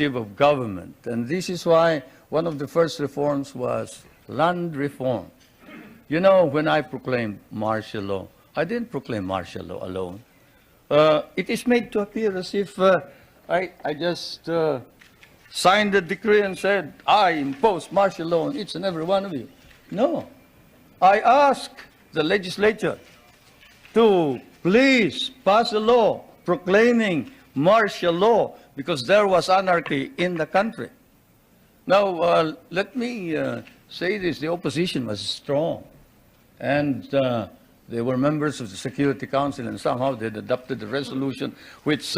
prerogative of government. And this is why one of the first reforms was land reform. You know, when I proclaimed martial law, I didn't proclaim martial law alone. It is made to appear as if I just signed the decree and said, I impose martial law on each and every one of you. No. I asked the legislature to please pass a law proclaiming martial law because there was anarchy in the country. Now, let me say this. The opposition was strong. And they were members of the Security Council, and somehow they had adopted a resolution which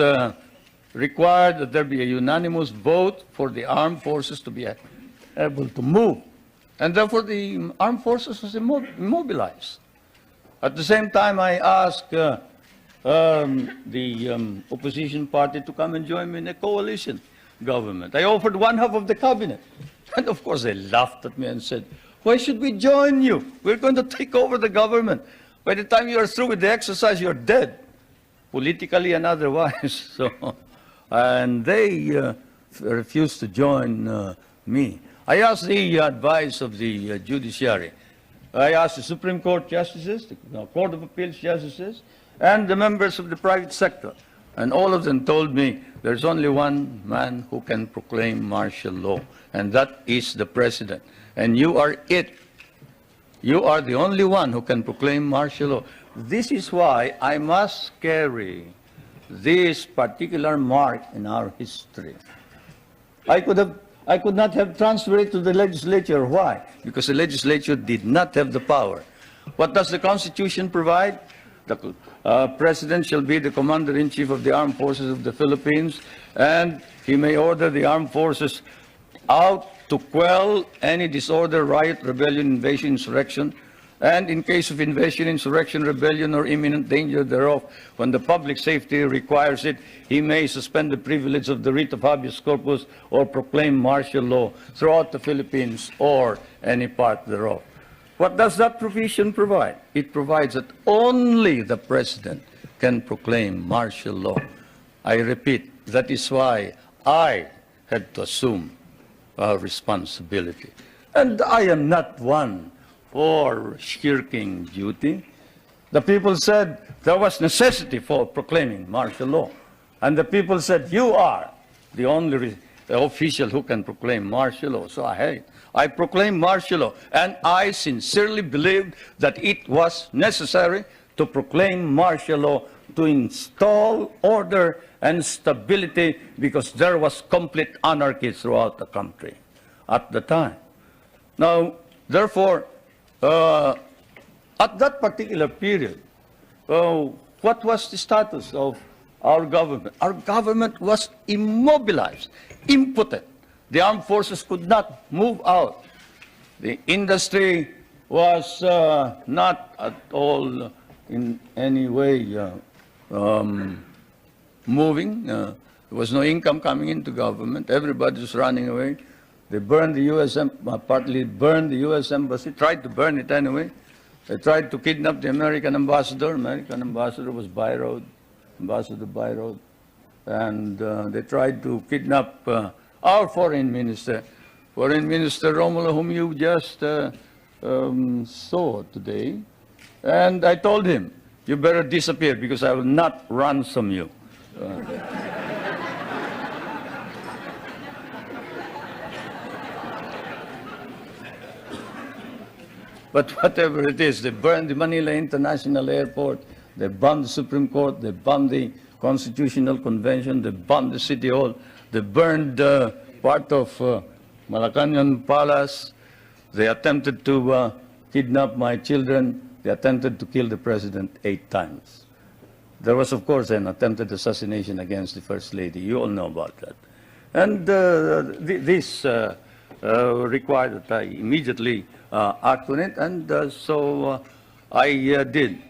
required that there be a unanimous vote for the armed forces to be able to move. And therefore, the armed forces was immobilized. At the same time, I asked the opposition party to come and join me in a coalition government. I offered one half of the cabinet. And of course, they laughed at me and said, why should we join you? We're going to take over the government. By the time you are through with the exercise, you're dead, politically and otherwise. And they refused to join me. I asked the advice of the judiciary. I asked the Supreme Court justices, the Court of Appeals justices, and the members of the private sector. And all of them told me there's only one man who can proclaim martial law, and that is the president. And you are it. You are the only one who can proclaim martial law. This is why I must carry this particular mark in our history. I could not have transferred it to the legislature. Why? Because the legislature did not have the power. What does the Constitution provide? The President shall be the Commander-in-Chief of the Armed Forces of the Philippines, and he may order the armed forces out to quell any disorder, riot, rebellion, invasion, insurrection, and in case of invasion, insurrection, rebellion, or imminent danger thereof, when the public safety requires it, he may suspend the privilege of the writ of habeas corpus or proclaim martial law throughout the Philippines or any part thereof. What does that provision provide? It provides that only the President can proclaim martial law. I repeat, that is why I had to assume responsibility. And I am not one for shirking duty. The people said there was necessity for proclaiming martial law. And the people said, you are the only official who can proclaim martial law. So I proclaimed martial law. And I sincerely believed that it was necessary to proclaim martial law to install order and stability because there was complete anarchy throughout the country at the time. Now, therefore, at that particular period, what was the status of our government? Our government was immobilized, impotent. The armed forces could not move out. The industry was not at all in any way moving. There was no income coming into government. Everybody was running away. They burned the U.S. Partly burned the U.S. Embassy, tried to burn it anyway. They tried to kidnap the American ambassador. American ambassador was Byroad, Ambassador Byroad. And they tried to kidnap our foreign minister, Romulo, whom you just saw today. And I told him, you better disappear because I will not ransom you. But whatever it is, they burned the Manila International Airport, they bombed the Supreme Court, they bombed the Constitutional Convention, they bombed the City Hall, they burned part of Malacanang Palace, they attempted to kidnap my children, they attempted to kill the President 8 times. There was, of course, an attempted assassination against the First Lady. You all know about that. And this required that I immediately act on it, and so I did.